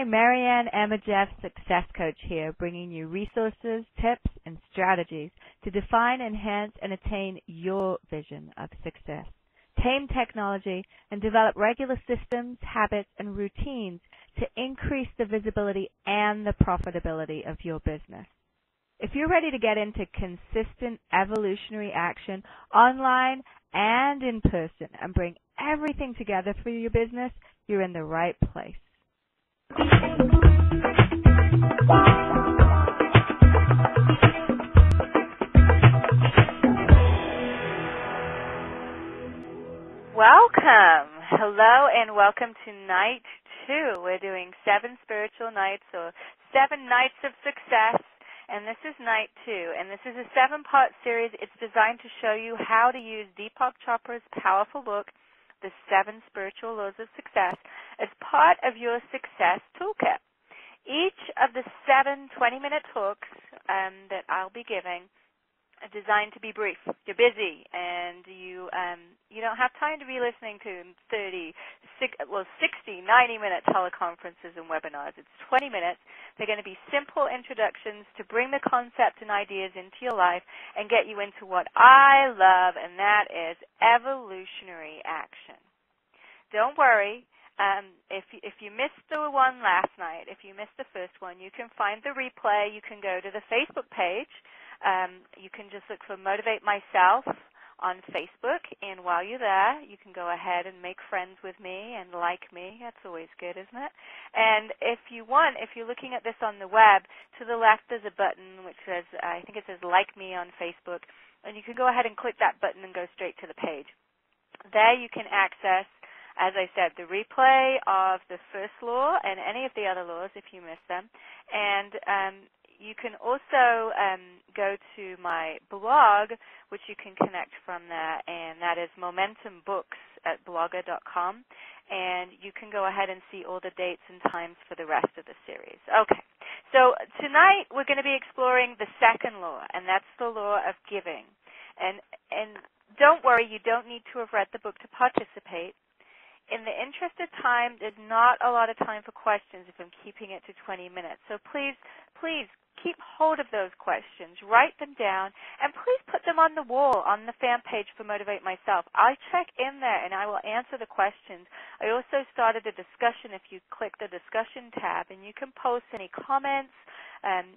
Marianne Jeff, Success Coach here, bringing you resources, tips, and strategies to define, enhance, and attain your vision of success. Tame technology and develop regular systems, habits, and routines to increase the visibility and the profitability of your business. If you're ready to get into consistent evolutionary action online and in person and bring everything together for your business, you're in the right place. Welcome. Hello and welcome to night 2. We're doing 7 spiritual nights or 7 nights of success. And this is night 2, and this is a 7-part series. It's designed to show you how to use Deepak Chopra's powerful book, The 7 Spiritual Laws of Success, as part of your success toolkit. Each of the 7 20-minute talks that I'll be giving are designed to be brief. You're busy, and you don't have time to be listening to 60, 90-minute teleconferences and webinars. It's 20 minutes. They're going to be simple introductions to bring the concept and ideas into your life and get you into what I love, and that is evolutionary action. Don't worry. If you missed the one last night, if you missed the first one, you can find the replay. You can go to the Facebook page. You can just look for Motivate Myself on Facebook, and while you're there, you can go ahead and make friends with me and like me. That's always good, isn't it? And if you're looking at this on the web, to the left there's a button which says, I think it says Like Me on Facebook, and you can go ahead and click that button and go straight to the page. There you can access, as I said, the replay of the first law and any of the other laws if you miss them. And you can also go to my blog, which you can connect from there, and that is Momentum Books at blogger.com. And you can go ahead and see all the dates and times for the rest of the series. Okay, so tonight we're going to be exploring the second law, and that's the law of giving. And don't worry, you don't need to have read the book to participate. In the interest of time, there's not a lot of time for questions if I'm keeping it to 20 minutes. So please keep hold of those questions. Write them down, and please put them on the wall on the fan page for Motivate Myself. I check in there, and I will answer the questions. I also started a discussion if you click the discussion tab, and you can post any comments.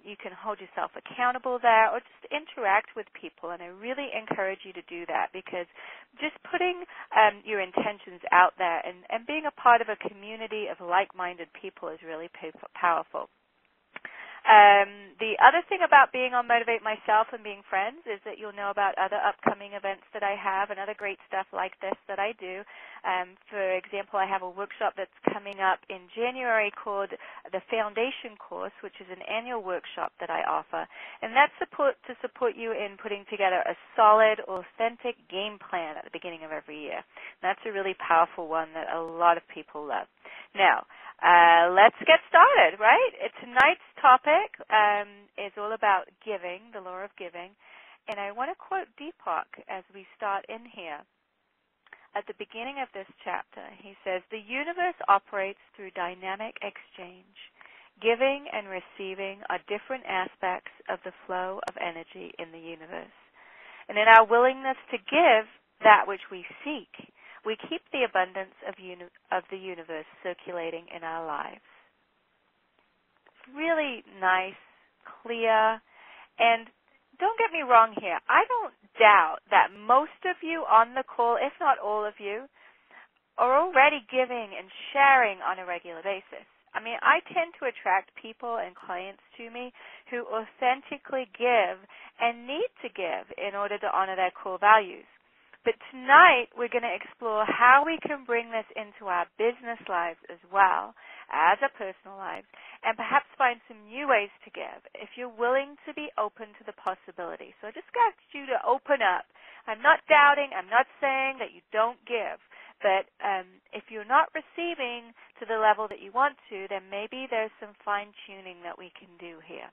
You can hold yourself accountable there or just interact with people, and I really encourage you to do that because just putting your intentions out there and being a part of a community of like-minded people is really powerful. The other thing about being on Motivate Myself and being friends is that you'll know about other upcoming events that I have and other great stuff like this that I do. For example, I have a workshop that's coming up in January called the Foundation Course, which is an annual workshop that I offer. And that's to support you in putting together a solid, authentic game plan at the beginning of every year. And that's a really powerful one that a lot of people love. Now, let's get started, right? Tonight's topic is all about giving, the law of giving. And I want to quote Deepak as we start in here. At the beginning of this chapter, he says, "The universe operates through dynamic exchange. Giving and receiving are different aspects of the flow of energy in the universe. And in our willingness to give that which we seek, we keep the abundance of the universe circulating in our lives." Really nice, clear, and don't get me wrong here. I don't doubt that most of you on the call, if not all of you, are already giving and sharing on a regular basis. I mean, I tend to attract people and clients to me who authentically give and need to give in order to honor their core values. But tonight, we're going to explore how we can bring this into our business lives as well as our personal lives, and perhaps find some new ways to give if you're willing to be open to the possibility. So I just ask you to open up. I'm not doubting. I'm not saying that you don't give. But if you're not receiving to the level that you want to, then maybe there's some fine-tuning that we can do here.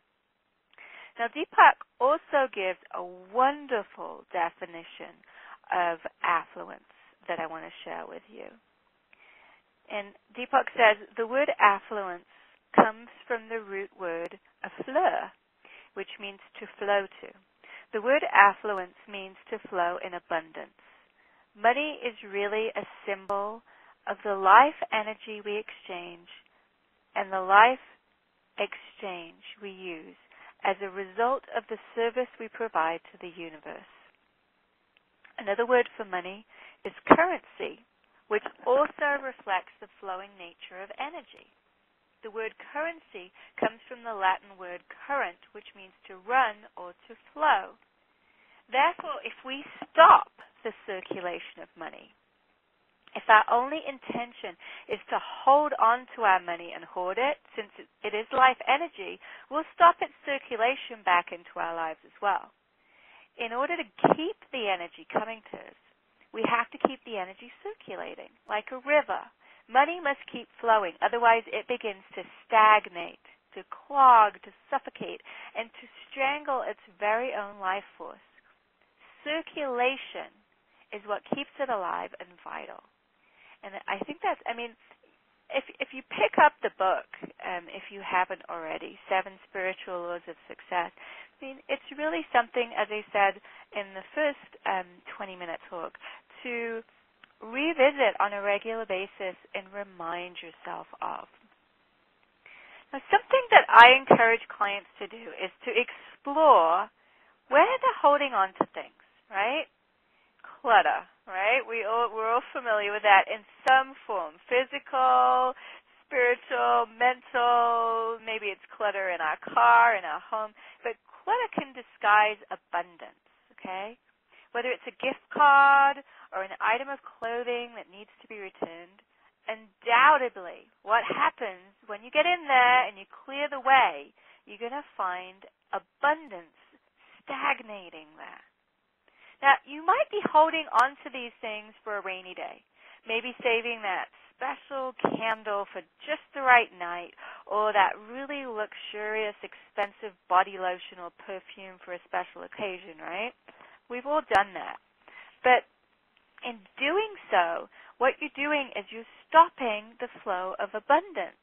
Now, Deepak also gives a wonderful definition of affluence that I want to share with you. And Deepak says, the word affluence comes from the root word affleur, which means to flow to. The word affluence means to flow in abundance. Money is really a symbol of the life energy we exchange and the life exchange we use as a result of the service we provide to the universe. Another word for money is currency, which also reflects the flowing nature of energy. The word currency comes from the Latin word current, which means to run or to flow. Therefore, if we stop the circulation of money, if our only intention is to hold on to our money and hoard it, since it is life energy, we'll stop its circulation back into our lives as well. In order to keep the energy coming to us, we have to keep the energy circulating, like a river. Money must keep flowing, otherwise it begins to stagnate, to clog, to suffocate, and to strangle its very own life force. Circulation is what keeps it alive and vital. And I think that's, if you pick up the book, if you haven't already, 7 Spiritual Laws of Success, it's really something, as I said in the first 20-minute talk, to revisit on a regular basis and remind yourself of. Now, something that I encourage clients to do is to explore where they're holding on to things, right? Clutter, right? We're all familiar with that in some form, physical, spiritual, mental, maybe it's clutter in our car, in our home, but clutter can disguise abundance, okay? Whether it's a gift card or an item of clothing that needs to be returned, undoubtedly what happens when you get in there and you clear the way, you're going to find abundance stagnating there. Now, you might be holding on to these things for a rainy day, maybe saving that special candle for just the right night, or that really luxurious, expensive body lotion or perfume for a special occasion, right? We've all done that. But in doing so, what you're doing is you're stopping the flow of abundance.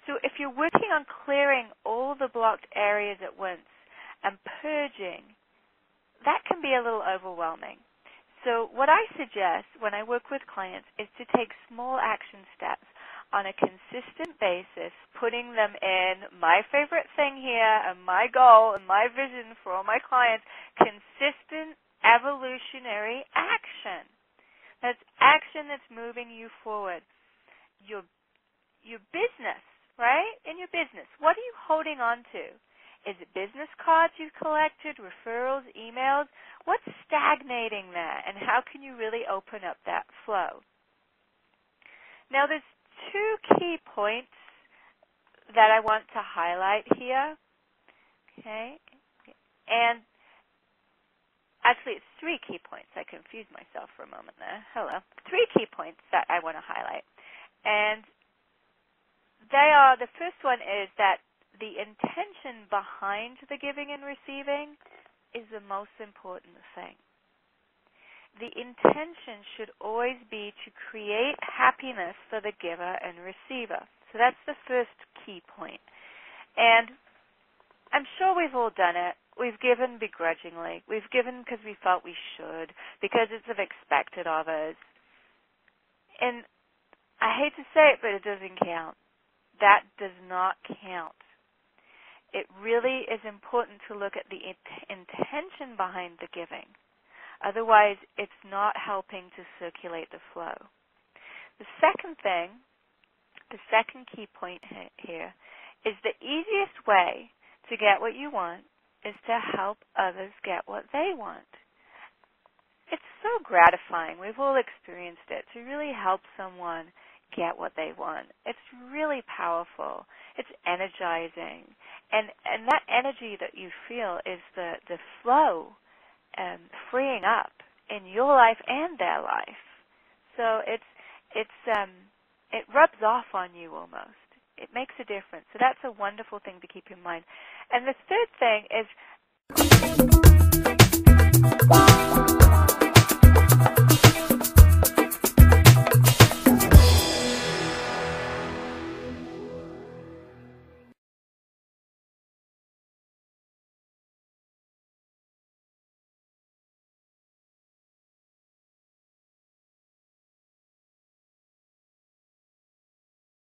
So if you're working on clearing all the blocked areas at once and purging, that can be a little overwhelming. So what I suggest when I work with clients is to take small action steps on a consistent basis, putting them in my favorite thing here and my goal and my vision for all my clients, consistent evolutionary action. That's action that's moving you forward. Your business, right? In your business, what are you holding on to? Is it business cards you've collected, referrals, emails? What's stagnating there, and how can you really open up that flow? Now, there's 2 key points that I want to highlight here, okay? And actually, it's 3 key points. I confused myself for a moment there. Hello. 3 key points that I want to highlight. And they are, the first one is that the intention behind the giving and receiving is the most important thing. The intention should always be to create happiness for the giver and receiver. So that's the first key point. And I'm sure we've all done it. We've given begrudgingly. We've given because we felt we should, because it's expected of us. And I hate to say it, but it doesn't count. That does not count. It really is important to look at the intention behind the giving. Otherwise, it's not helping to circulate the flow. The second thing, the second key point here, is the easiest way to get what you want is to help others get what they want. It's so gratifying. We've all experienced it, to really help someone get what they want. It's really powerful. It's energizing. And that energy that you feel is the flow freeing up in your life and their life. So it rubs off on you almost. It makes a difference. So that's a wonderful thing to keep in mind. And the third thing is